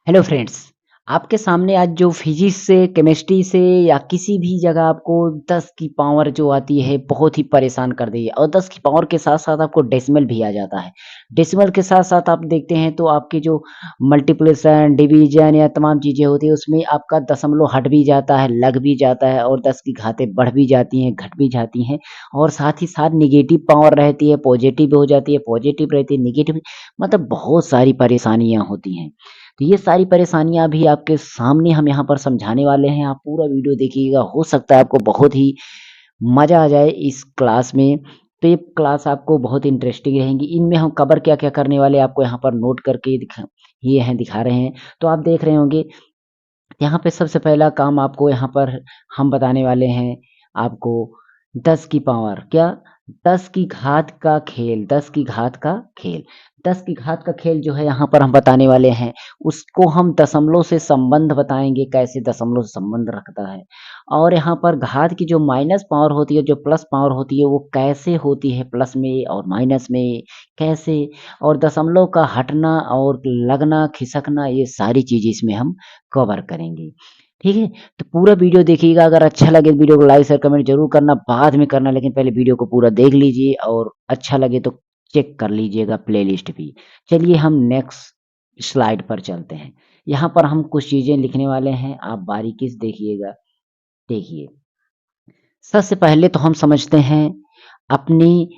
Hello friends, आपके सामने आज जो फिजिक्स से, केमिस्ट्री से या किसी भी जगह आपको 10 की पावर जो आती है, बहुत ही परेशान कर देगी और 10 की पावर के साथ-साथ आपको डेसिमल भी आ जाता है। डेसिमल के साथ-साथ आप देखते हैं तो आपके जो मल्टीप्लिकेशन, डिवीज़न या तमाम चीज़ें होती हैं, उसमें आपका दशमलव हट भी जाता है, लग भी जाता है और 10 की घातें बढ़ भी जाती हैं, घट भी जाती हैं और साथ ही साथ नेगेटिव पावर रहती है, पॉजिटिव हो जाती है, पॉजिटिव रहती है, नेगेटिव मतलब बहुत सारी परेशानियाँ होती हैं। तो ये सारी परेशानियाँ भी आपके सामने हम यहाँ पर समझाने वाले हैं, आप पूरा वीडियो देखिएगा, हो सकता है आपको बहुत ही मज़ा आ जाए इस क्लास में। तो ये क्लास आपको बहुत इंटरेस्टिंग रहेंगी, इनमें हम कवर क्या-क्या करने वाले हैं आपको यहाँ पर नोट करके दिखा रहे हैं। तो आप देख रहे होंगे, यहाँ पे सबसे पहला काम आपको यहाँ पर हम बताने वाले हैं आपको 10 की पावर क्या? 10 की घात का खेल, 10 की घात का खेल। 10 की घात का खेल जो है यहाँ पर हम बताने वाले हैं, उसको हम दशमलव से संबंध बताएँगे, कैसे दशमलव से संबंध रखता है। और यहाँ पर घात की जो माइनस पावर होती है, जो प्लस पावर होती है, वो कैसे होती है प्लस में और माइनस में, कैसे? और दशमलव का हटना और लगना, खिसकना ये सारी चीज़ें इसमें हम कवर करेंगे। ठीक है? तो पूरा वीडियो देखिएगा, अगर अच्छा लगे तो वीडियो को लाइक, शेयर, कमेंट ज़रूर करना, बाद में करना लेकिन पहले वीडियो को पूरा देख लीजिए और अच्छा लगे तो चेक कर लीजिएगा प्लेलिस्ट भी। चलिए हम नेक्स्ट स्लाइड पर चलते हैं। यहाँ पर हम कुछ चीज़ें लिखने वाले हैं, आप बारीकी से देखिएगा। देखिए, सबसे पहले तो हम समझते हैं अपनी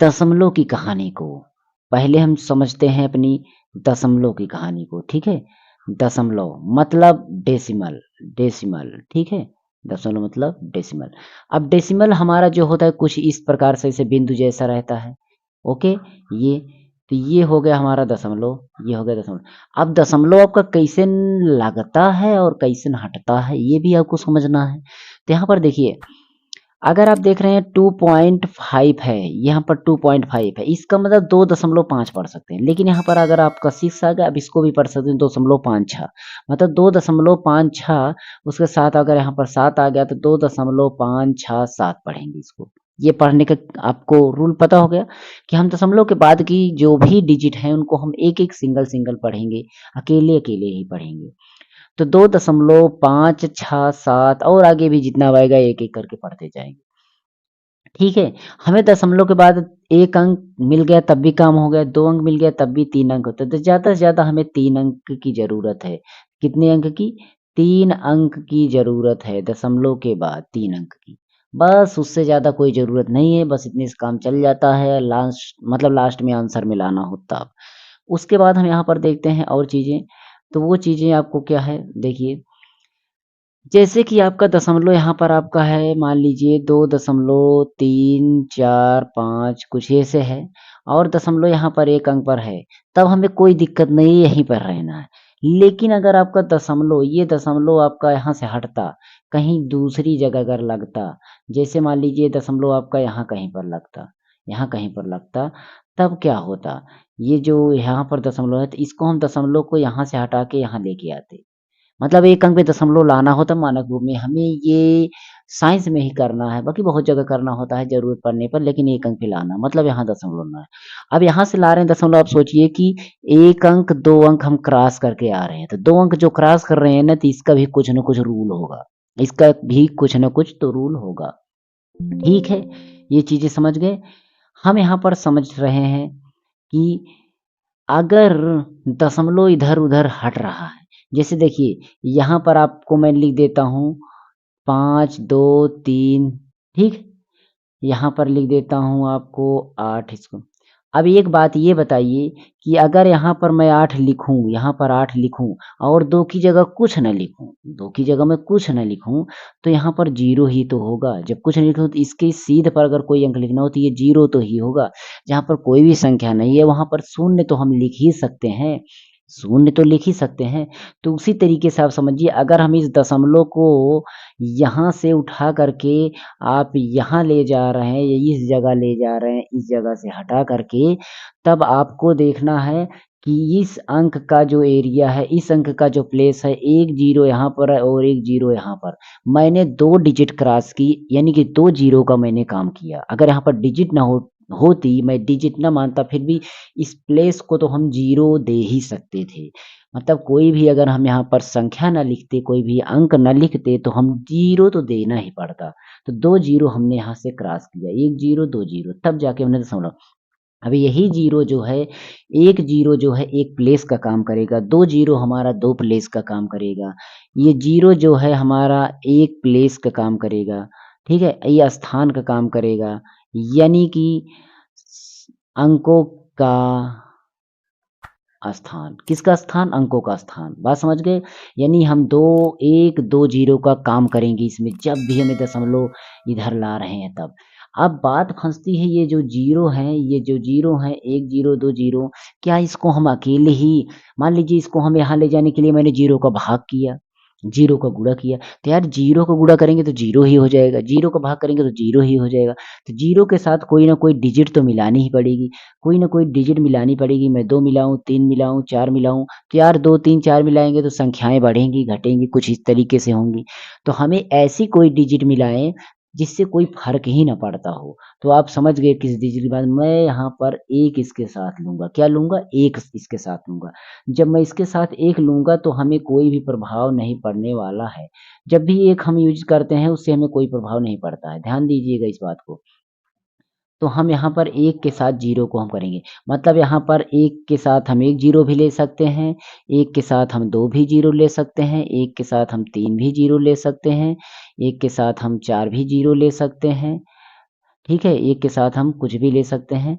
दशमलव की कहानी को। पहले हम समझते हैं अपनी दशमलव की कहानी को, ठीक है? दशमलव मतलब डेसिमल, डेसिमल, ठीक है? दशमलव मतलब डेसिमल। अब डेसिमल हमारा जो होता है कुछ इस प्रकार से, ऐसे बिंदु जैसा रहता है, ओके? ये तो ये हो गया हमारा दशमलव, ये हो गया दशमलव। अब दशमलव आपका कैसे लगता है और कैसे हटता है, ये भी आपको समझना है। तो यहाँ पर देखिए, अगर आप देख रहे हैं 2.5 है, यहाँ पर 2.5 है, इसका मतलब 2.5 पढ़ सकते हैं। लेकिन यहाँ पर अगर आपका 6 आ गया, अब इसको भी पढ़ सकते हैं 2.56 मतलब 2.56 उसके साथ अगर यहाँ पर 7 आ गया तो 2.567 पढ़ेंगे इसको। ये पढ़ने का आपको रूल पता हो गया कि हम दशमलव के बाद की जो भी डिजिट हैं उनको हम एक-एक सिंगल-सिंगल पढ़ेंगे, अकेले-अकेले ही पढ़ेंगे। तो 2.567 और आगे भी जितना आएगा एक-एक करके पढ़ते जाएँगे। ठीक है? हमें दशमलव के बाद 1 अंक मिल गया तब भी काम हो गया, 2 अंक मिल गया तब भी 3 अंक होता है। तो ज़्यादा से ज़्यादा हमें 3 अंक की ज़रूरत है। कितने अंक की? 3 अंक की ज़रूरत है दशमलव के बाद 3 अंक की। बस उससे ज़्यादा कोई ज़रूरत नहीं है, बस इतने से काम चल जाता है। लास्ट में आंसर मिलाना हो तब। उसके बाद हम यहाँ पर देखते हैं और चीज़ें, तो वो चीज़ें आपको क्या है देखिए, जैसे कि आपका दशमलव यहाँ पर आपका है, मान लीजिए 2.345 कुछ ऐसे है और दशमलव यहाँ पर 1 अंक पर है, तब हमें कोई दिक्कत नहीं है, यहीं पर रहना है। लेकिन अगर आपका दशमलव, ये दशमलव आपका यहाँ से हटता, कहीं दूसरी जगह अगर लगता, जैसे मान लीजिए दशमलव आपका यहाँ कहीं पर लगता, यहाँ कहीं पर लगता, तब क्या होता? ये जो यहाँ पर दशमलव है, तो इसको हम दशमलव को यहाँ से हटा के यहाँ लेके आते। मतलब 1 अंक पे दशमलव लाना होता है मानक रूप में, हमें ये साइंस में ही करना है, बाकी बहुत जगह करना होता है ज़रूरत पड़ने पर, लेकिन 1 अंक पे लाना मतलब यहाँ दशमलव लाना है। अब यहाँ से ला रहे हैं दशमलव, आप सोचिए कि 1 अंक, 2 अंक हम क्रॉस करके आ रहे हैं, तो 2 अंक जो क्रॉस कर रहे हैं ना, तो इसका भी कुछ न कुछ रूल होगा, इसका भी कुछ न कुछ तो रूल होगा। ठीक है? ये चीज़ें समझ गए? हम यहाँ पर समझ रहे हैं कि अगर दशमलव इधर-उधर हट रहा है, जैसे देखिए यहाँ पर आपको मैं लिख देता हूँ 5, 2, 3 ठीक? यहाँ पर लिख देता हूँ आपको 8 इसको। अब एक बात ये बताइए कि अगर यहाँ पर मैं 8 लिखूँ, यहाँ पर 8 लिखूँ और 2 की जगह कुछ ना लिखूँ, 2 की जगह मैं कुछ ना लिखूँ, तो यहाँ पर 0 ही तो होगा। जब कुछ नहीं लिखूँ तो इसके सीध पर अगर कोई अंक लिखना हो तो ये 0 तो ही होगा। जहाँ पर कोई भी संख्या नहीं है वहाँ पर शून्य तो हम लिख ही सकते हैं, शून्य तो लिख ही सकते हैं। तो उसी तरीके से आप समझिए, अगर हम इस दशमलव को यहाँ से उठा करके आप यहाँ ले जा रहे हैं या इस जगह ले जा रहे हैं, इस जगह से हटा करके, तब आपको देखना है कि इस अंक का जो एरिया है, इस अंक का जो प्लेस है, 1 ज़ीरो यहाँ पर है और 1 ज़ीरो यहाँ पर। मैंने 2 डिजिट क्रॉस की, यानी कि 2 ज़ीरो का मैंने काम किया। अगर यहाँ पर डिजिट ना होती, मैं डिजिट ना मानता, फिर भी इस प्लेस को तो हम ज़ीरो दे ही सकते थे। मतलब कोई भी अगर हम यहाँ पर संख्या ना लिखते, कोई भी अंक ना लिखते तो हम 0 तो देना ही पड़ता। तो 2 0 हमने यहाँ से क्रॉस किया, 1 0 2 0 तब जाके हमने दशमलव। अब यही 0 जो है, 1 0 जो है 1 प्लेस का काम करेगा, 2 0 हमारा 2 प्लेस का काम करेगा। ये 0 जो है हमारा 1 प्लेस का काम करेगा, ठीक है? ये स्थान का काम करेगा, यानी कि अंकों का स्थान। किसका स्थान? अंकों का स्थान। बात समझ गए? यानी हम 2 1 2 0 का काम करेंगे इसमें, जब भी हमें दशमलव इधर ला रहे हैं तब। अब बात फँसती है, ये जो 0 हैं, ये जो 0 हैं 1 0 2 0, क्या इसको हम अकेले ही, मान लीजिए इसको हम यहाँ ले जाने के लिए मैंने 0 का भाग किया, 0 का गुणा किया, तो यार 0 का गुणा करेंगे तो 0 ही हो जाएगा, 0 का भाग करेंगे तो 0 ही हो जाएगा। तो 0 के साथ कोई ना कोई डिजिट तो मिलानी ही पड़ेगी, कोई ना कोई डिजिट मिलानी पड़ेगी। मैं 2 मिलाऊँ, 3 मिलाऊँ, 4 मिलाऊँ, तो यार 2 3 4 मिलाएँगे तो संख्याएँ बढ़ेंगी, घटेंगी, कुछ इस तरीके से होंगी। तो हमें ऐसी कोई डिजिट मिलाएँ जिससे कोई फ़र्क ही ना पड़ता हो। तो आप समझ गए किस डिजिट की बात, मैं यहाँ पर 1 इसके साथ लूँगा, क्या लूँगा? 1 इसके साथ लूँगा। जब मैं इसके साथ 1 लूँगा तो हमें कोई भी प्रभाव नहीं पड़ने वाला है। जब भी 1 हम यूज़ करते हैं उससे हमें कोई प्रभाव नहीं पड़ता है, ध्यान दीजिएगा इस बात को। तो हम यहाँ पर 1 के साथ 0 को हम करेंगे। मतलब यहाँ पर 1 के साथ हम 1 0 भी ले सकते हैं, 1 के साथ हम 2 भी 0 ले सकते हैं, 1 के साथ हम 3 भी 0 ले सकते हैं, 1 के साथ हम 4 भी 0 ले सकते हैं, ठीक है? 1 के साथ हम कुछ भी ले सकते हैं।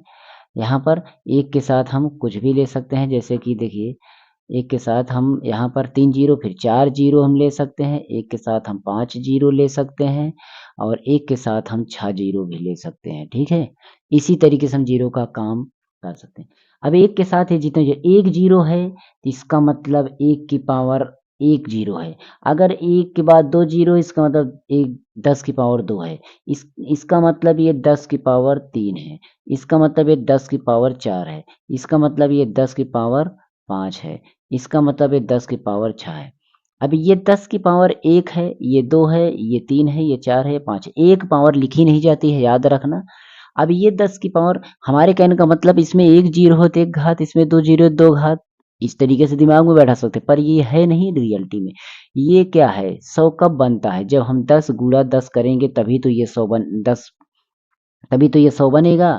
यहाँ पर 1 के साथ हम कुछ भी ले सकते हैं, जैसे कि देखिए, 1 के साथ हम यहाँ पर 3 जीरो, फिर 4 जीरो हम ले सकते हैं, 1 के साथ हम 5 जीरो ले सकते हैं और 1 के साथ हम 6 जीरो भी ले सकते हैं, ठीक है? इसी तरीके से हम जीरो का काम कर सकते हैं। अब 1 के साथ ये जितने जो 1 जीरो है, तो इसका मतलब 1 की पावर 1 जीरो है। अगर 1 के बाद 2 जीरो, इसका मतलब 1 10 की पावर 2 है। इसका मतलब ये 10 की पावर 3 है। इसका मतलब ये 10 की पावर 4 है। इसका मतलब ये 10 की पावर 5 है। इसका मतलब ये 10 की पावर 6 है। अब ये 10 की पावर 1 है, ये 2 है, ये 3 है, ये 4 है, ये 5 है। एक पावर लिखी नहीं जाती है, याद रखना। अब ये 10 की पावर, हमारे कहने का मतलब इसमें 1 जीरो हो तो 1 घात, इसमें 2 जीरो 2 घात। इस तरीके से दिमाग में बैठा सकते हैं, पर ये है नहीं रियलिटी में। ये क्या है? 100 कब बनता है? जब हम 10 गुणा 10 करेंगे तभी तो ये 100 बन 10, तभी तो ये 100 बनेगा।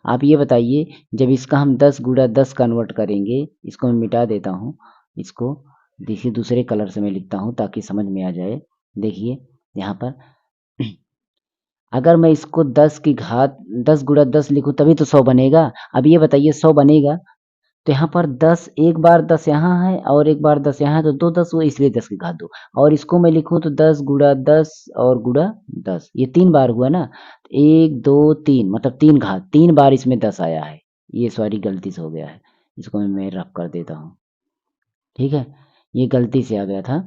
आप ये बताइए, जब इसका हम 10 गुणा 10 कन्वर्ट करेंगे, इसको मैं मिटा देता हूँ, इसको देखिए दूसरे कलर से मैं लिखता हूँ ताकि समझ में आ जाए। देखिए यहाँ पर अगर मैं इसको 10 की घात 10 गुणा 10 लिखूँ तभी तो 100 बनेगा। अब ये बताइए 100 बनेगा, तो यहाँ पर 10, एक बार 10 यहाँ है और एक बार 10 यहाँ है, तो 2 10 हुए, इसलिए 10 की घात 2। और इसको मैं लिखूँ तो 10 गुणा 10 और गुणा 10, ये 3 बार हुआ ना। 1 2 3 मतलब 3 घात, 3 बार इसमें 10 आया है। ये सॉरी गलती से हो गया है। इसको मैं रफ कर देता हूँ, ठीक है? ये गलती से आ गया था।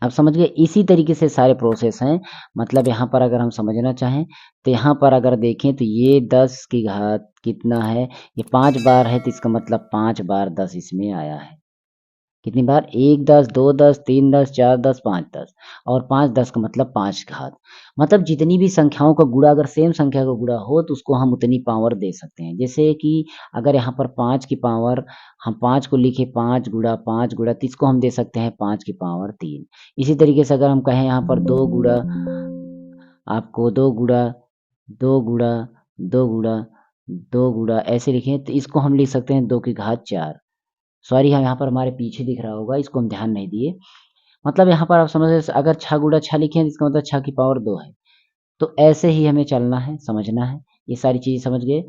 आप समझ गए? इसी तरीके से सारे प्रोसेस हैं। मतलब यहाँ पर अगर हम समझना चाहें, तो यहाँ पर अगर देखें तो ये 10 की घात कितना है? ये 5 बार है, तो इसका मतलब 5 बार 10 इसमें आया है। कितनी बार? 1 10 2 10 3 10 4 10 5 10 और 5 10 का मतलब 5 घात। मतलब जितनी भी संख्याओं का गुणा अगर सेम संख्या का गुणा हो तो उसको हम उतनी पावर दे सकते हैं। जैसे कि अगर यहाँ पर 5 की पावर, हम 5 को लिखे 5 गुणा तो इसको हम दे सकते हैं 5 की पावर 3। इसी तरीके से अगर हम कहें यहाँ पर 2 गुणा, आपको 2 गुणा 2 गुणा 2 गुणा 2 गुणा ऐसे लिखें तो इसको हम लिख सकते हैं 2 की घात 4। सॉरी, हम यहाँ पर हमारे पीछे दिख रहा होगा, इसको हम ध्यान नहीं दिए। मतलब यहाँ पर आप समझ रहे, अगर 6 गुणा 6 लिखे हैं तो इसका मतलब 6 की पावर 2 है। तो ऐसे ही हमें चलना है, समझना है। ये सारी चीज़ें समझ गए?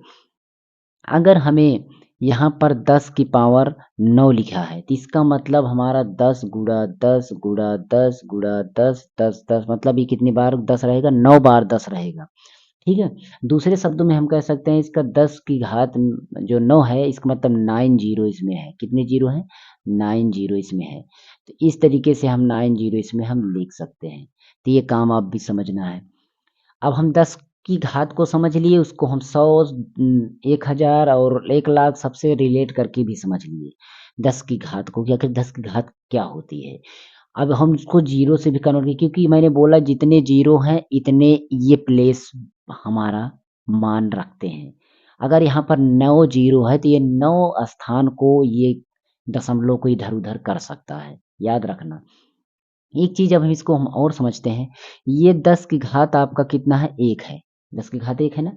अगर हमें यहाँ पर 10 की पावर 9 लिखा है, तो इसका मतलब हमारा 10 गुणा 10 गुणा 10 गुणा 10 10 10 मतलब ये कितनी बार 10 रहेगा? 9 बार 10 रहेगा। ठीक है? दूसरे शब्दों में हम कह सकते हैं इसका 10 की घात जो 9 है, इसका मतलब 9 जीरो इसमें है। कितने जीरो हैं? 9 जीरो इसमें है। तो इस तरीके से हम 9 जीरो इसमें हम लिख सकते हैं। तो ये काम आप भी समझना है। अब हम 10 की घात को समझ लिए, उसको हम 100 1000 और 1 लाख सबसे रिलेट करके भी समझ लिए। 10 की घात को कि आखिर 10 की घात क्या होती है? अब हम उसको ज़ीरो से भी कन्वर्ट किए, क्योंकि मैंने बोला जितने ज़ीरो हैं इतने ये प्लेस हमारा मान रखते हैं। अगर यहाँ पर 9 ज़ीरो है तो ये 9 स्थान को ये दशमलव को इधर-उधर कर सकता है, याद रखना। एक चीज़ अब इसको हम और समझते हैं, ये 10 की घात आपका कितना है? 1 है। 10 की घात 1 है ना?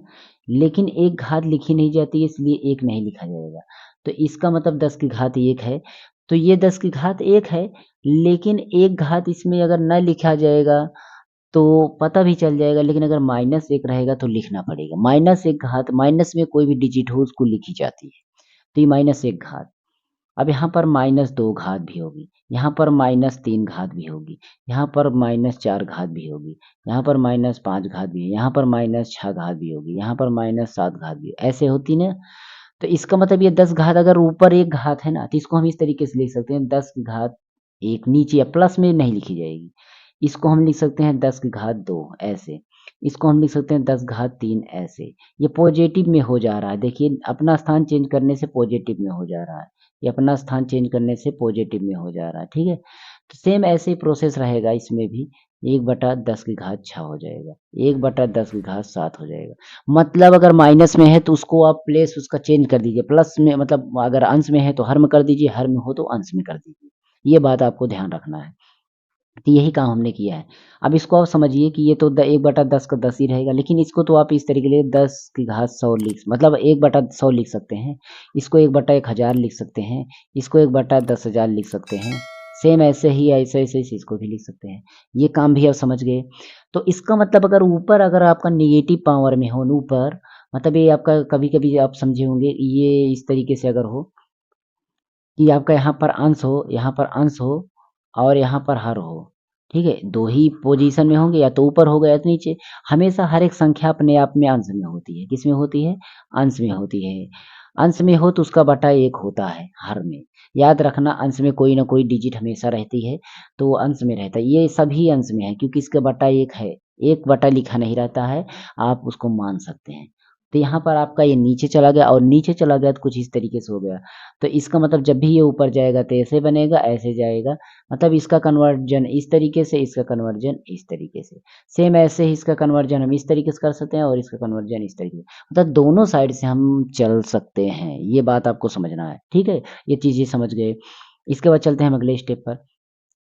लेकिन एक घात लिखी नहीं जाती है इसलिए 1 नहीं लिखा जाएगा। तो इसका मतलब 10 की घात 1 है, तो ये 10 की घात 1 है, लेकिन एक घात इसमें अगर न लिखा जाएगा तो पता भी चल जाएगा, लेकिन अगर -1 रहेगा तो लिखना पड़ेगा। -1 घात माइनस में कोई भी डिजिट हो उसको लिखी जाती है। तो ये -1 घात। अब यहाँ पर -2 घात भी होगी, यहाँ पर -3 घात भी होगी, यहाँ पर -4 घात भी होगी, यहाँ पर -5 घात भी है, यहाँ पर -6 घात भी होगी, यहाँ पर -7 घात भी ऐसे होती ना। तो इसका मतलब ये 10 घात अगर ऊपर 1 घात है ना, तो इसको हम इस तरीके से लिख सकते हैं 10 की घात 1 नीचे या प्लस में नहीं लिखी जाएगी। इसको हम लिख सकते हैं 10 की घात 2 ऐसे। इसको हम लिख सकते हैं 10 घात 3 ऐसे। ये पॉजिटिव में हो जा रहा है, देखिए अपना स्थान चेंज करने से पॉजिटिव में हो जा रहा है। ये अपना स्थान चेंज करने से पॉजिटिव में हो जा रहा है, ठीक है? तो सेम ऐसे ही प्रोसेस रहेगा इसमें भी 1/10 की घात 6 हो जाएगा, 1/10 की घात 7 हो जाएगा। मतलब अगर माइनस में है तो उसको आप प्लेस उसका चेंज कर दीजिए, प्लस में मतलब अगर अंश में है तो हर में कर दीजिए, हर में हो तो अंश में कर दीजिए। ये बात आपको ध्यान रखना है। तो यही काम हमने किया है। अब इसको आप समझिए कि ये तो 1/10 का 10 ही रहेगा, लेकिन इसको तो आप इस तरीके लिए 10 की घात 100 मतलब 1/100 लिख सकते हैं। इसको 1/1000 लिख सकते हैं। इसको 1/10,000 लिख सकते हैं। सेम ऐसे ही ऐसे-ऐसे इसको भी लिख सकते हैं। ये काम भी आप समझ गए। तो इसका मतलब अगर ऊपर अगर आपका नेगेटिव पावर में हो ऊपर, मतलब ये आपका कभी-कभी आप समझे होंगे ये इस तरीके से अगर हो कि आपका यहाँ पर अंश हो और यहाँ पर हर हो, ठीक है? 2 ही पोज़ीशन में होंगे या तो ऊपर होगा या तो नीचे। हमेशा हर एक संख्या अपने आप में अंश में होती है। किसमें होती है? अंश में होती है। अंश में हो तो उसका बटा 1 होता है हर में। याद रखना अंश में कोई न कोई डिजिट हमेशा रहती है, तो वो अंश में रहता है। ये सभी अंश में है क्योंकि इसका बटा 1 है। 1 बटा लिखा नहीं रहता है, आप उसको मान सकते हैं। तो यहाँ पर आपका ये नीचे चला गया और नीचे चला गया तो कुछ इस तरीके से हो गया। तो इसका मतलब जब भी ये ऊपर जाएगा तो ऐसे बनेगा, ऐसे जाएगा। मतलब इसका कन्वर्जन इस तरीके से, इसका कन्वर्जन इस तरीके से। सेम ऐसे ही इसका कन्वर्जन हम इस तरीके से कर सकते हैं और इसका कन्वर्जन इस तरीके से। मतलब दोनों साइड से हम चल सकते हैं, ये बात आपको समझना है, ठीक है? ये चीज़ें समझ गए। इसके बाद चलते हैं हम अगले स्टेप पर।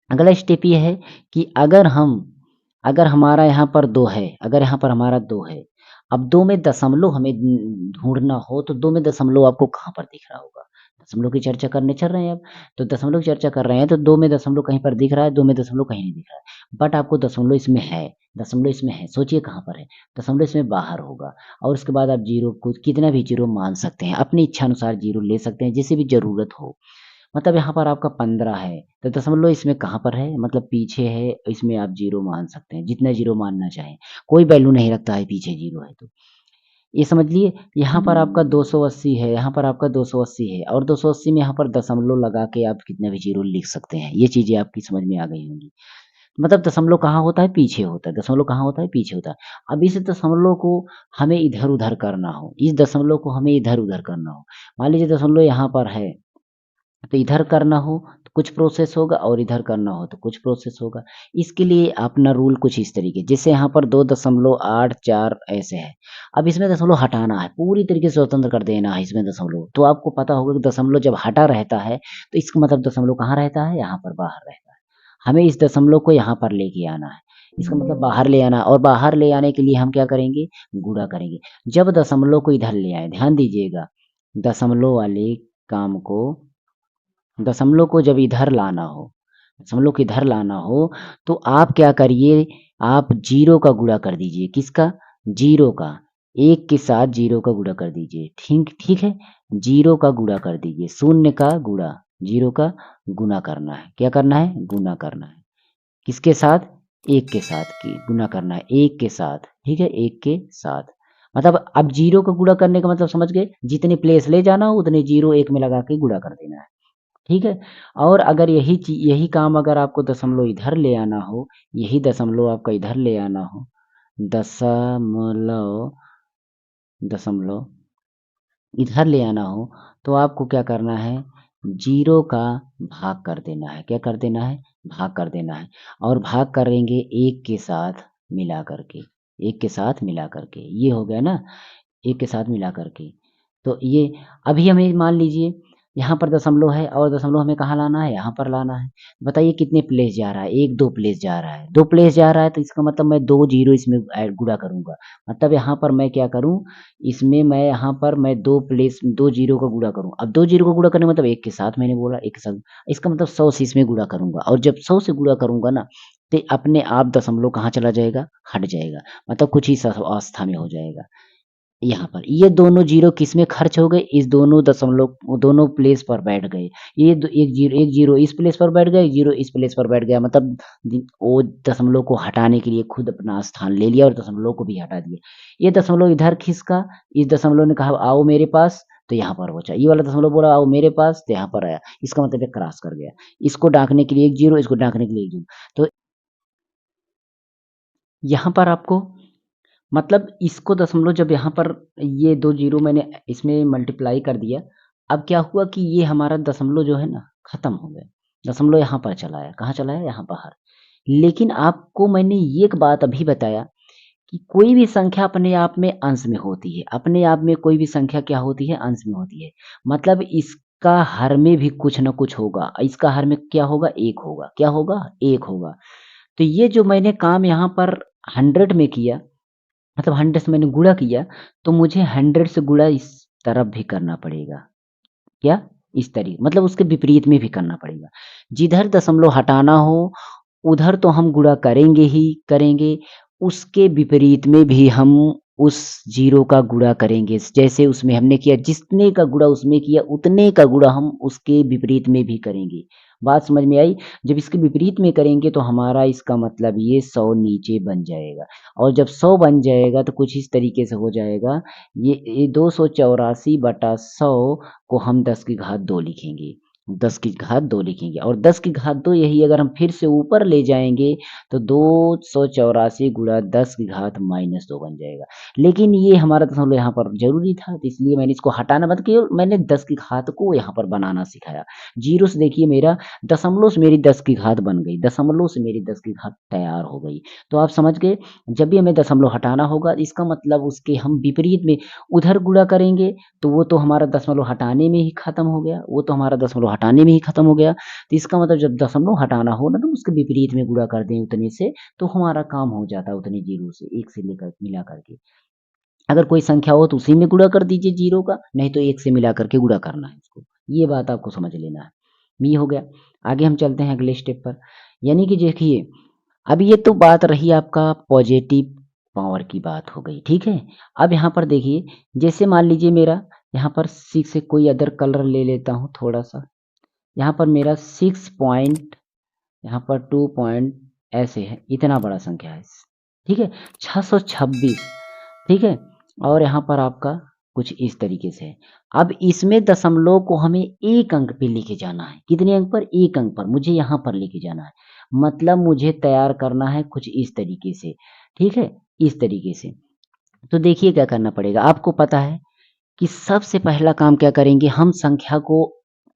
अगला स्टेप ये है कि अगर हमारा यहाँ पर 2 है, अगर यहाँ पर हमारा 2 है, अब 2 में दशमलव हमें ढूँढना हो तो 2 में दशमलव आपको कहाँ पर दिख रहा होगा? दशमलव की चर्चा करने चल रहे हैं अब, तो दशमलव की चर्चा कर रहे हैं तो 2 में दशमलव कहीं पर दिख रहा है, 2 में दशमलव कहीं नहीं दिख रहा है। बट आपको दशमलव इसमें है, सोचिए कहाँ पर है? दशमलव इसमें बाहर होगा और उसके बाद आप ज़ीरो को कितना भी ज़ीरो मान सकते हैं, अपनी इच्छा अनुसार ज़ीरो ले सकते हैं, जैसे भी ज़रूरत हो। मतलब यहाँ पर आपका 15 है, तो दशमलव इसमें कहाँ पर है? मतलब पीछे है, इसमें आप 0 मान सकते हैं, जितना 0 मानना चाहें। कोई वैल्यू नहीं रखता है पीछे 0 है तो। ये समझ लिए, यहाँ पर आपका 280 है, यहाँ पर आपका 280 है और 280 में यहाँ पर दशमलव लगा के आप कितना भी 0 लिख सकते हैं। ये चीज़ें आपकी समझ में आ गई होंगी। मतलब दशमलव कहाँ होता है? पीछे होता है। दशमलव कहाँ होता है? पीछे होता है। अब इस दशमलव को हमें इधर-उधर करना हो, इस दशमलव को हमें इधर-उधर करना हो। मान लीजिए दशमलव यहाँ पर है, तो इधर करना हो तो कुछ प्रोसेस होगा और इधर करना हो तो कुछ प्रोसेस होगा। इसके लिए अपना रूल कुछ इस तरीके, जैसे यहाँ पर 2.84 ऐसे है। अब इसमें दशमलव हटाना है, पूरी तरीके से स्वतंत्र कर देना है इसमें दशमलव। तो आपको पता होगा कि दशमलव जब हटा रहता है, तो इसका मतलब दशमलव कहाँ रहता है? यहाँ पर बाहर रहता है। हमें इस दशमलव को यहाँ पर लेके आना है। इसका मतलब बाहर ले आना और बाहर ले आने के लिए हम क्या करेंगे? गुणा करेंगे। जब दशमलव को इधर ले आएँ, ध्यान दीजिएगा, दशमलव वाले काम को दशमलव को जब इधर लाना हो दशमलव को इधर लाना हो, तो आप क्या करिए, आप ज़ीरो का गुणा कर दीजिए। किसका? ज़ीरो का। 1 के साथ ज़ीरो का गुणा कर दीजिए। ठीक ठीक है? ज़ीरो का गुणा कर दीजिए, शून्य का गुणा, ज़ीरो का गुणा करना है। क्या करना है? गुणा करना है। किसके साथ? 1 के साथ की गुणा करना है, 1 के साथ, ठीक है? 1 के साथ। मतलब अब ज़ीरो का गुणा करने का मतलब समझ गए? जितने प्लेस ले जाना हो उतने ज़ीरो 1 में लगा के गुणा कर देना है। ठीक है? और अगर यही काम अगर आपको दशमलव इधर ले आना हो, यही दशमलव आपका इधर ले आना हो, दशमलव दशमलव इधर ले आना हो, तो आपको क्या करना है? ज़ीरो का भाग कर देना है। क्या कर देना है? भाग कर देना है और भाग करेंगे 1 के साथ मिला कर के, 1 के साथ मिला कर के। ये हो गया ना? 1 के साथ मिला कर के। तो ये अभी हमें मान लीजिए यहाँ पर दशमलव है और दशमलव हमें कहाँ लाना है? यहाँ पर लाना है। बताइए कितने प्लेस जा रहा है? 1 2 प्लेस जा रहा है। 2 प्लेस जा रहा है तो इसका मतलब मैं 2 ज़ीरो इसमें गुणा करूँगा। मतलब यहाँ पर मैं क्या करूँ? इसमें मैं यहाँ पर मैं 2 प्लेस 2 ज़ीरो का गुणा करूँ। अब 2 ज़ीरो का गुणा करने का मतलब 1 के साथ मैंने बोला 1 के साथ। इसका मतलब 100 से इसमें गुणा करूँगा और जब 100 से गुणा करूँगा ना, तो अपने आप दशमलव कहाँ चला जाएगा? हट जाएगा। मतलब कुछ ही अवस्था में हो जाएगा। यहाँ पर ये दोनों जीरो किसमें खर्च हो गए? इस दोनों दशमलव दोनों प्लेस पर बैठ गए। ये एक जीरो इस प्लेस पर बैठ गया, एक जीरो इस प्लेस पर बैठ गया। मतलब वो दशमलव को हटाने के लिए खुद अपना स्थान ले लिया और दशमलव को भी हटा दिया। ये दशमलव इधर खिसका, इस दशमलव ने कहा आओ मेरे पास, तो यहाँ पर पहुंचा। ये वाला दशमलव बोला आओ मेरे पास, तो यहाँ पर आया। इसका मतलब ये क्रॉस कर गया। इसको डांकने के लिए एक जीरो, इसको डांकने के लिए एक जीरो। तो यहाँ पर आपको मतलब इसको दशमलव जब यहाँ पर ये 2 ज़ीरो मैंने इसमें मल्टीप्लाई कर दिया, अब क्या हुआ कि ये हमारा दशमलव जो है ना खत्म हो गया। दशमलव यहाँ पर चला आया, कहाँ चला आया? यहाँ बाहर। लेकिन आपको मैंने ये एक बात अभी बताया कि कोई भी संख्या अपने आप में अंश में होती है। अपने आप में कोई भी संख्या क्या होती है? अंश में होती है। मतलब इसका हर में भी कुछ न कुछ होगा। इसका हर में क्या होगा? 1 होगा। क्या होगा? 1 होगा। तो ये जो मैंने काम यहाँ पर 100 में किया मतलब 100 से मैंने गुणा किया, तो मुझे 100 से गुणा इस तरफ भी करना पड़ेगा। क्या? इस मतलब उसके विपरीत में भी करना पड़ेगा। जिधर दशमलव हटाना हो, उधर तो हम गुणा करेंगे ही करेंगे, उसके विपरीत में भी हम उस ज़ीरो का गुणा करेंगे। जैसे उसमें हमने किया जितने का गुणा उसमें किया, उतने का गुणा हम उसके विपरीत में भी करेंगे। बात समझ में आई? जब इसके विपरीत में करेंगे तो हमारा इसका मतलब ये 100 नीचे बन जाएगा और जब 100 बन जाएगा तो कुछ इस तरीके से हो जाएगा, ये 284 बटा 100 को हम 10 की घात 2 लिखेंगे। 10 की घात 2 लिखेंगे और 10 की घात 2 यही अगर हम फिर से ऊपर ले जाएँगे तो 284 गुणा 10 की घात -2 बन जाएगा। लेकिन ये हमारा दशमलव यहाँ पर ज़रूरी था तो इसलिए मैंने इसको हटाना बंद किया और मैंने 10 की घात को यहाँ पर बनाना सिखाया। ज़ीरो से देखिए मेरा दशमलव से मेरी 10 की घात बन गई, दशमलव से मेरी 10 की घात तैयार हो गई। तो आप समझ गए जब भी हमें दशमलव हटाना होगा इसका मतलब उसके हम विपरीत में उधर गुणा करेंगे तो वो तो हमारा दशमलव हटाने में ही खत्म हो गया, वो तो हमारा दशमलव हटाने में ही खत्म हो गया। तो इसका मतलब जब दशमलव हटाना हो ना तो उसके विपरीत में गुणा कर दें उतने से, तो हमारा काम हो जाता है उतने जीरो से, 1 से लेकर मिला करके। अगर कोई संख्या हो तो उसी में गुणा कर दीजिए जीरो का, नहीं तो 1 से मिला करके गुणा करना है इसको। ये बात आपको समझ लेना है। ये हो गया। आगे हम चलते हैं अगले स्टेप पर। यानी कि देखिए अब ये तो बात रही आपका पॉजिटिव पावर की बात हो गई, ठीक है? अब यहाँ पर देखिए, जैसे मान लीजिए मेरा यहाँ पर 6 से कोई अदर कलर ले लेता हूँ थोड़ा-सा। यहाँ पर मेरा 6 पॉइंट यहाँ पर 2 पॉइंट ऐसे है, इतना बड़ा संख्या है, ठीक है? 626 ठीक है? और यहाँ पर आपका कुछ इस तरीके से है। अब इसमें दशमलव को हमें 1 अंक पे लेके जाना है। कितने अंक पर? 1 अंक पर। मुझे यहाँ पर लेके जाना है। मतलब मुझे तैयार करना है कुछ इस तरीके से, ठीक है? इस तरीके से। तो देखिए क्या करना पड़ेगा। आपको पता है कि सबसे पहला काम क्या करेंगे, हम संख्या को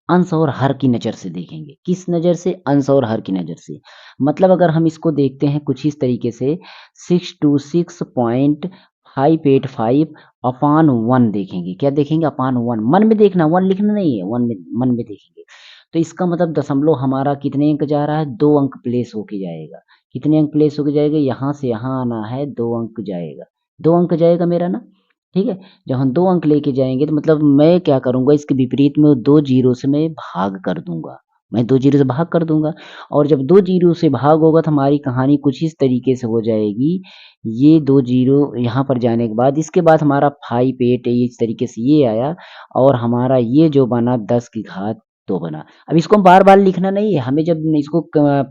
अंश और हर की नज़र से देखेंगे। किस नज़र से? अंश और हर की नज़र से। मतलब अगर हम इसको देखते हैं कुछ इस तरीके से 626.585 अपॉन 1 देखेंगे। क्या देखेंगे? अपॉन 1 मन में देखना, 1 लिखना नहीं है, 1 में मन में देखेंगे। तो इसका मतलब दशमलव हमारा कितने अंक जा रहा है? 2 अंक प्लेस होके जाएगा। कितने अंक प्लेस होके जाएगा? यहाँ से यहाँ आना है, 2 अंक जाएगा। 2 अंक जाएगा मेरा ना, ठीक है? जब हम 2 अंक लेके जाएँगे तो मतलब मैं क्या करूँगा इसके विपरीत में 2 ज़ीरो से मैं भाग कर दूँगा। मैं 2 ज़ीरो से भाग कर दूँगा और जब 2 ज़ीरो से भाग होगा तो हमारी कहानी कुछ इस तरीके से हो जाएगी। ये 2 ज़ीरो यहाँ पर जाने के बाद इसके बाद हमारा 5, 8 इस तरीके से ये आया और हमारा ये जो बना 10 की घात 2 बना। अब इसको हम बार-बार लिखना नहीं है, हमें जब इसको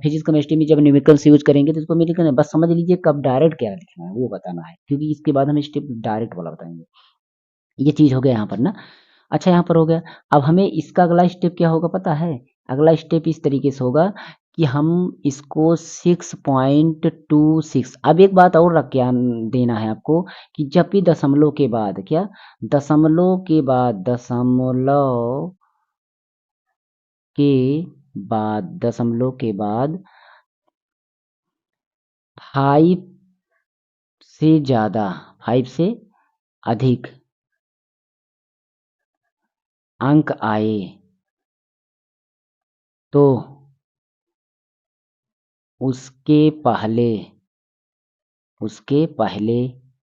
फिज़िक्स केमिस्ट्री में जब न्यूमेरिकल्स यूज़ करेंगे तो इसको हमें लिखना है, बस समझ लीजिए कब डायरेक्ट क्या लिखना है वो बताना है, क्योंकि इसके बाद हम स्टेप डायरेक्ट वाला बताएँगे। ये चीज़ हो गया यहाँ पर ना। अच्छा यहाँ पर हो गया, अब हमें इसका अगला स्टेप क्या होगा पता है? अगला स्टेप इस तरीके से होगा कि हम इसको 6.26 अब एक बात और रख के देना है आपको कि जब भी दशमलव के बाद क्या? दशमलव के दशमलव के बाद 5 से ज़्यादा, 5 से अधिक अंक आए तो उसके पहले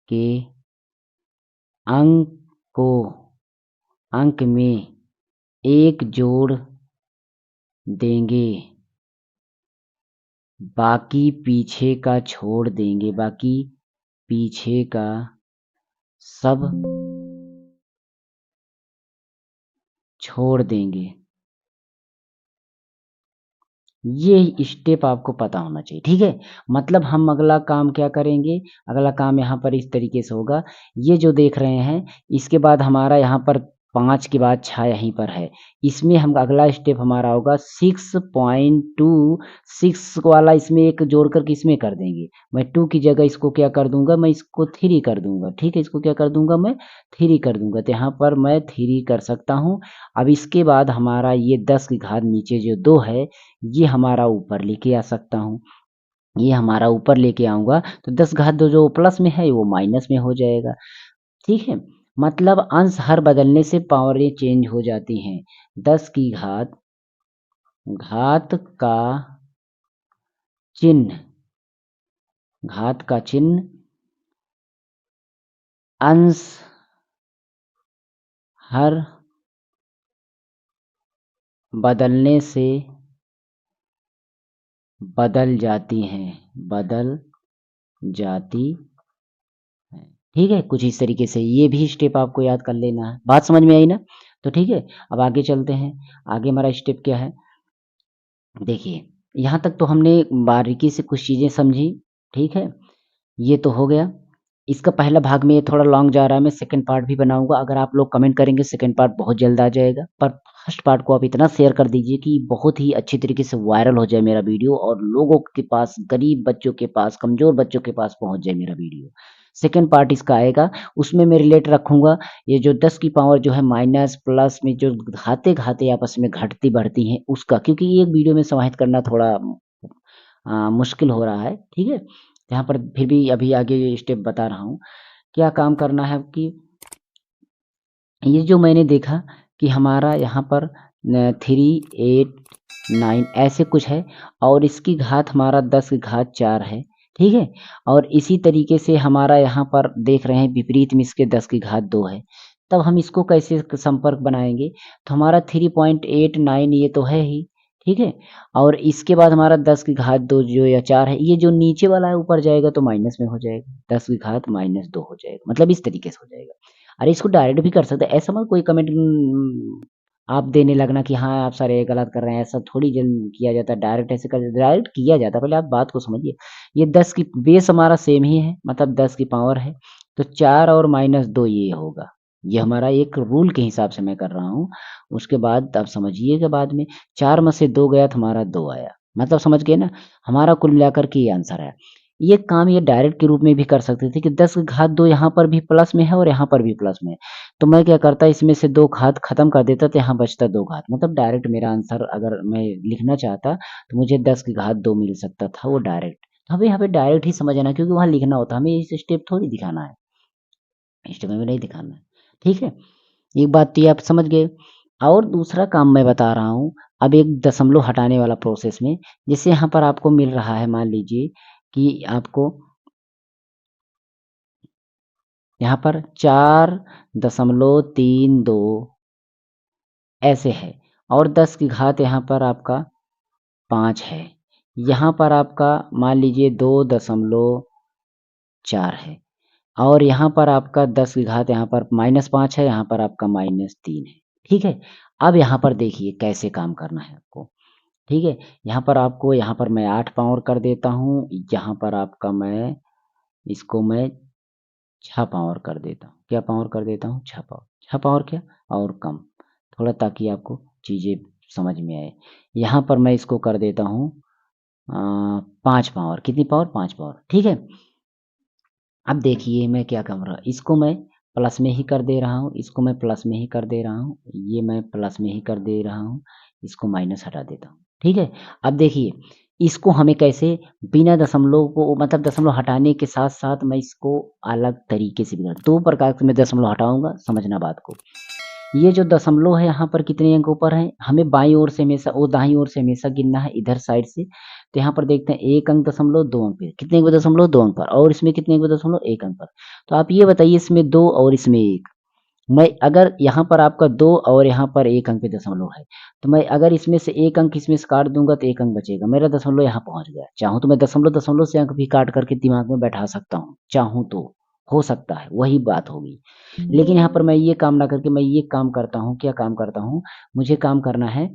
के अंक को अंक में एक जोड़ देंगे, बाकी पीछे का छोड़ देंगे, बाकी पीछे का सब छोड़ देंगे। ये स्टेप आपको पता होना चाहिए, ठीक है। मतलब हम अगला काम क्या करेंगे, अगला काम यहाँ पर इस तरीके से होगा। ये जो देख रहे हैं, इसके बाद हमारा यहाँ पर 5 के बाद 6 यहीं पर है। इसमें हम अगला स्टेप हमारा होगा 6.2, 6 वाला इसमें एक जोड़ करके इसमें कर देंगे। मैं 2 की जगह इसको क्या कर दूंगा, मैं इसको 3 कर दूंगा, ठीक है। इसको क्या कर दूंगा, मैं 3 कर दूंगा। तो यहाँ पर मैं 3 कर सकता हूँ। अब इसके बाद हमारा ये 10 की घात नीचे जो 2 है, ये हमारा ऊपर लेके आ सकता हूँ। ये हमारा ऊपर लेके आऊँगा तो 10 घात 2 जो प्लस में है वो माइनस में हो जाएगा, ठीक है। मतलब अंश हर बदलने से पावरें चेंज हो जाती हैं। 10 की घात का चिन्ह अंश हर बदलने से बदल जाती जाती है, ठीक है। कुछ इस तरीके से ये भी स्टेप आपको याद कर लेना है। बात समझ में आई ना? तो ठीक है, अब आगे चलते हैं। आगे हमारा स्टेप क्या है, देखिए यहाँ तक तो हमने बारीकी से कुछ चीज़ें समझी, ठीक है। ये तो हो गया। इसका पहला भाग में ये थोड़ा लॉन्ग जा रहा है, मैं सेकंड पार्ट भी बनाऊँगा। अगर आप लोग कमेंट करेंगे सेकंड पार्ट बहुत जल्द आ जाएगा। पर फर्स्ट पार्ट को आप इतना शेयर कर दीजिए कि बहुत ही अच्छी तरीके से वायरल हो जाए मेरा वीडियो और लोगों के पास, गरीब बच्चों के पास, कमज़ोर बच्चों के पास पहुँच जाए मेरा वीडियो। सेकंड पार्ट इसका आएगा, उसमें मैं रिलेट रखूँगा ये जो 10 की पावर जो है माइनस प्लस में जो घाते-घाते आपस में घटती-बढ़ती हैं उसका, क्योंकि एक वीडियो में समाहित करना थोड़ा मुश्किल हो रहा है, ठीक है। यहाँ पर फिर भी अभी आगे स्टेप बता रहा हूँ। क्या काम करना है कि ये जो मैंने देखा कि हमारा यहाँ पर 3, 8, 9 ऐसे कुछ है और इसकी घात हमारा 10 की घात 4 है, ठीक है। और इसी तरीके से हमारा यहाँ पर देख रहे हैं विपरीत में इसके 10 की घात 2 है। तब हम इसको कैसे संपर्क बनाएँगे? तो हमारा 3.89 ये तो है ही, ठीक है। और इसके बाद हमारा 10 की घात 2 जो या 4 है, ये जो नीचे वाला है ऊपर जाएगा तो माइनस में हो जाएगा, 10 की घात -2 हो जाएगा। मतलब इस तरीके से हो जाएगा। अरे इसको डायरेक्ट भी कर सकते हैं, ऐसा मत कोई कमेंट आप देने लगना कि हाँ आप सर ये गलत कर रहे हैं, ऐसा थोड़ी जन किया जाता है, डायरेक्ट ऐसे कर डायरेक्ट किया जाता है। पहले आप बात को समझिए। ये 10 की बेस हमारा सेम ही है, मतलब 10 की पावर है, तो 4 और -2 ये होगा। ये हमारा एक रूल के हिसाब से मैं कर रहा हूँ। उसके बाद आप समझिएगा, बाद में 4 में से 2 गया तो हमारा 2 आया। मतलब समझ गए ना? हमारा कुल मिलाकर के ये आंसर है। ये काम ये डायरेक्ट के रूप में भी कर सकते थे कि 10 की घात 2 यहाँ पर भी प्लस में है और यहाँ पर भी प्लस में है। तो मैं क्या करता, इसमें से 2 घात खत्म कर देता तो यहाँ बचता 2 घात। मतलब डायरेक्ट मेरा आंसर अगर मैं लिखना चाहता तो मुझे 10 की घात 2 मिल सकता था, वो डायरेक्ट। तो हमें यहाँ पे डायरेक्ट ही समझ आना, क्योंकि वहाँ लिखना होता है, हमें इस स्टेप थोड़ी दिखाना है, स्टेप में नहीं दिखाना है, ठीक है। एक बात तो ये आप समझ गए। और दूसरा काम मैं बता रहा हूँ, अब एक दशमलव हटाने वाला प्रोसेस में, जैसे यहाँ पर आपको मिल रहा है, मान लीजिए कि आपको यहाँ पर 4.32 ऐसे है और 10 की घात यहाँ पर आपका 5 है। यहाँ पर आपका मान लीजिए 2.4 है और यहाँ पर आपका 10 की घात यहाँ पर -5 है, यहाँ पर आपका -3 है, ठीक है। अब यहाँ पर देखिए कैसे काम करना है आपको, ठीक है। यहाँ पर मैं 8 पावर कर देता हूँ, यहाँ पर आपका मैं इसको मैं 6 पावर कर देता हूँ। क्या पावर कर देता हूँ? 6 पावर। 6 पावर क्या? और कम, थोड़ा ताकि आपको चीज़ें समझ में आए। यहाँ पर मैं इसको कर देता हूँ 5 पावर। कितनी पावर? 5 पावर, ठीक है। अब देखिए मैं क्या कर रहा हूँ, इसको मैं प्लस में ही कर दे रहा हूँ, इसको मैं प्लस में ही कर दे रहा हूँ, ये मैं प्लस में ही कर दे रहा हूँ, इसको माइनस हटा देता हूँ, ठीक है। अब देखिए इसको हमें कैसे बिना दशमलव को, मतलब दशमलव हटाने के साथ-साथ मैं इसको अलग तरीके से भी 2 प्रकार से मैं दशमलव हटाऊँगा, समझना बात को। ये जो दशमलव है यहाँ पर कितने अंक ऊपर हैं, हमें बाईं ओर से हमेशा वो दाईं ओर से हमेशा गिनना है इधर साइड से। तो यहाँ पर देखते हैं 1 अंक दशमलव 2 अंक पे, कितने अंक पे दशमलव 2 अंक पर, और इसमें कितने अंक पे दशमलव 1 अंक पर। तो आप ये बताइए इसमें 2 और इसमें 1, मैं अगर यहाँ पर आपका 2 और यहाँ पर 1 अंक पे दशमलव है, तो मैं अगर इसमें से 1 अंक इसमें से काट दूँगा तो 1 अंक बचेगा, मेरा दशमलव यहाँ पहुँच गया। चाहूँ तो मैं दशमलव से अंक भी काट करके दिमाग में बैठा सकता हूँ, चाहूँ तो, हो सकता है, वही बात होगी। लेकिन यहाँ पर मैं ये काम ना करके मैं ये काम करता हूँ, क्या काम करता हूँ, मुझे काम करना है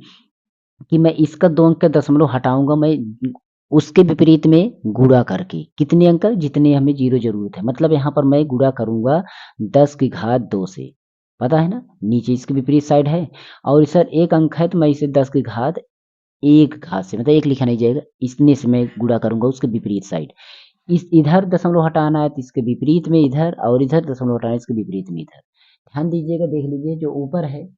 कि मैं इसका 2 अंक का दशमलव हटाऊँगा, मैं उसके विपरीत में गुणा करके, कितने अंक का? जितने हमें 0 ज़रूरत है। मतलब यहाँ पर मैं गुणा करूँगा 10 की घात 2 से, पता है ना? नीचे इसके विपरीत साइड है, और सर 1 अंक है तो मैं इसे 10 की घात 1 घात से, मतलब 1 लिखा नहीं जाएगा, इतने से मैं गुणा करूँगा उसके विपरीत साइड। इस इधर दशमलव हटाना है तो इसके विपरीत में इधर, और इधर दशमलव हटाना है इसके विपरीत में इधर। ध्यान दीजिएगा, देख लीजिए जो ऊपर है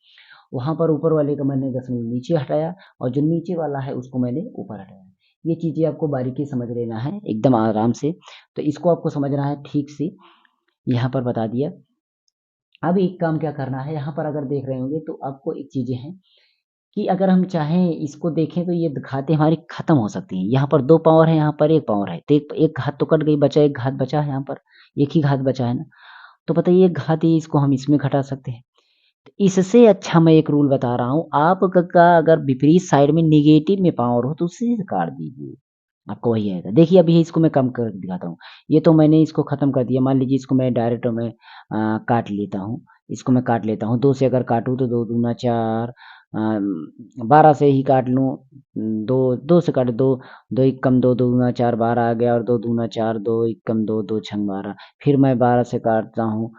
वहाँ पर ऊपर वाले का मैंने दशमलव नीचे हटाया, और जो नीचे वाला है उसको मैंने ऊपर हटाया। ये चीज़ें आपको बारीकी समझ लेना है एकदम आराम से। तो इसको आपको समझना है ठीक से, यहाँ पर बता दिया। अब एक काम क्या करना है, यहाँ पर अगर देख रहे होंगे तो आपको एक चीज़ें हैं कि अगर हम चाहें इसको देखें तो ये घातें हमारी खत्म हो सकती हैं। यहाँ पर 2 पावर है, यहाँ पर 1 पावर है, तो एक घात तो कट गई, बचा 1 घात बचा है, यहाँ पर 1 ही घात बचा है ना। तो बताइए 1 घात ही, इसको हम इसमें घटा सकते हैं। तो इससे अच्छा मैं एक रूल बता रहा हूँ, आप का अगर विपरीत साइड में नेगेटिव में पावर हो तो उसी से काट दीजिए, आपको वही आएगा। देखिए अभी इसको मैं कम कर दिखाता हूँ। ये तो मैंने इसको ख़त्म कर दिया, मान लीजिए इसको मैं डायरेक्ट मैं काट लेता हूँ। इसको मैं काट लेता हूँ, 2 से अगर काटूँ तो 2 दूना 4, 12 से ही काट लूँ, 2 से काटे 2, 2 एकम 2, 2 दूना 4, 12 आ गया, और 2 दूना 4, 2 एकम 2, 2 छंग 12। फिर मैं 12 से काटता हूँ,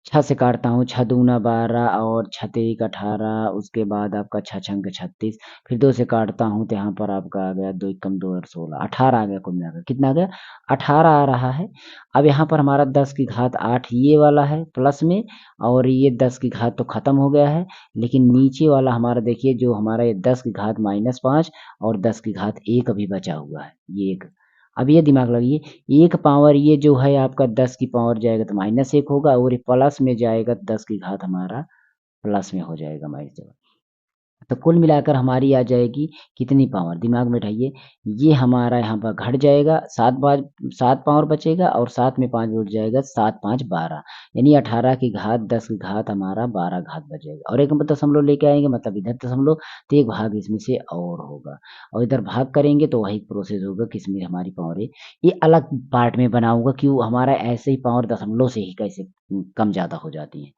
6 से काटता हूँ, 6 दूना 12 और 6 तेईक 18, उसके बाद आपका 6 छंग 36, फिर 2 से काटता हूँ तो यहाँ पर आपका आ गया 2 एकम 2 और 16, 18 आ गया कुल मिलाकर। कितना आ गया? 18 आ रहा है। अब यहाँ पर हमारा 10 की घात 8 ये वाला है प्लस में, और ये 10 की घात तो खत्म हो गया है, लेकिन नीचे वाला हमारा देखिए जो हमारा ये 10 की घात -5 और 10 की घात 1 अभी बचा हुआ है, ये 1। अब ये दिमाग लगाइए, 1 पावर ये जो है आपका 10 की पावर जाएगा तो -1 होगा, और ये प्लस में जाएगा 10 की घात हमारा प्लस में हो जाएगा माइनस जगह। तो कुल मिलाकर हमारी आ जाएगी कितनी पावर, दिमाग में बिठाइए। ये हमारा यहाँ पर घट जाएगा, 7 पावर बचेगा, और 7 में 5 जुड़ जाएगा, 7 5 12, यानी 18 की घात 10 की घात हमारा 12 घात बचेगा, और एक दशमलव लेके आएंगे मतलब इधर दशमलव, तो एक भाग इसमें से और होगा, और इधर भाग करेंगे तो वही प्रोसेस होगा कि इसमें हमारी पावर है। ये अलग पार्ट में बनाऊंगा क्यों, हमारा ऐसे ही पावर दशमलव से ही कैसे कम ज़्यादा हो जाती है।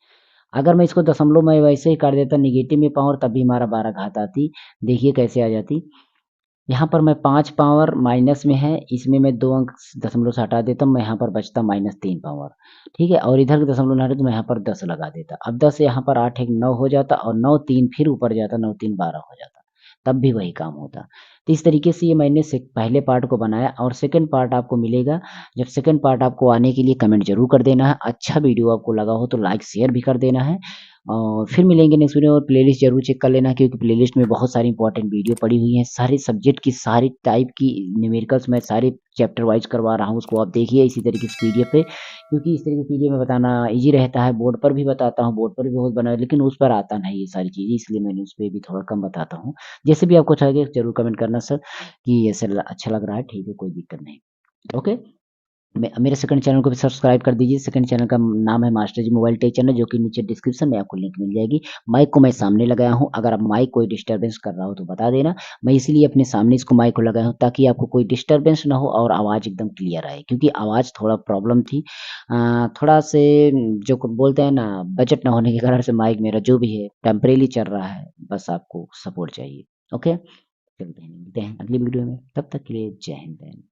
अगर मैं इसको दशमलव में वैसे ही काट देता नेगेटिव में पावर, तब भी हमारा 12 घात आती। देखिए कैसे आ जाती। यहाँ पर मैं 5 पावर माइनस में है, इसमें मैं 2 अंक दशमलव से हटा देता हूँ, मैं यहाँ पर बचता -3 पावर, ठीक है? और इधर के दशमलव ना हटे तो मैं यहाँ पर 10 लगा देता। अब 10 यहाँ पर 8 एक 9 हो जाता, और 9 3 फिर ऊपर जाता, 9 3 12 हो जाता, तब भी वही काम होता। तो इस तरीके से ये मैंने से पहले पार्ट को बनाया, और सेकंड पार्ट आपको मिलेगा। जब सेकंड पार्ट आपको आने के लिए कमेंट ज़रूर कर देना है। अच्छा वीडियो आपको लगा हो तो लाइक शेयर भी कर देना है। और फिर मिलेंगे नेक्स्ट वीडियो, और प्लेलिस्ट ज़रूर चेक कर लेना, क्योंकि प्लेलिस्ट में बहुत सारी इंपॉर्टेंट वीडियो पड़ी हुई हैं। सारे सब्जेक्ट की, सारी टाइप की न्यूमेरिकल्स मैं सारे चैप्टर वाइज़ करवा रहा हूँ, उसको आप देखिए इसी तरीके से पीडीएफ पे, क्योंकि इस तरीके की पीडीएफ में बताना ईज़ी रहता है। बोर्ड पर भी बताता हूँ, बोर्ड पर भी बहुत बना है, लेकिन उस पर आता नहीं ये सारी चीज़ें, इसलिए मैंने उस पे भी थोड़ा कम बताता हूँ। जैसे भी आपको अच्छा लगे ज़रूर कमेंट करना सर, कि ऐसे अच्छा लग रहा है, ठीक है, कोई दिक्कत नहीं। ओके? मेरे सेकंड चैनल को भी सब्सक्राइब कर दीजिए। सेकंड चैनल का नाम है मास्टर जी मोबाइल टेक चैनल, जो कि नीचे डिस्क्रिप्शन में आपको लिंक मिल जाएगी। माइक को मैं सामने लगाया हूँ, अगर आप माइक कोई डिस्टर्बेंस कर रहा हो तो बता देना। मैं इसीलिए अपने सामने इसको माइक को लगाया हूँ, ताकि आपको कोई डिस्टर्बेंस ना हो और आवाज़ एकदम क्लियर आए, क्योंकि आवाज़ थोड़ा प्रॉब्लम थी। थोड़ा से जो बोलते हैं ना, बजट ना होने के कारण से माइक मेरा जो भी है टेम्परेरी चल रहा है, बस आपको सपोर्ट चाहिए। ओके? चलते हैं, मिलते हैं अगली वीडियो में, तब तक के लिए जय हिंद।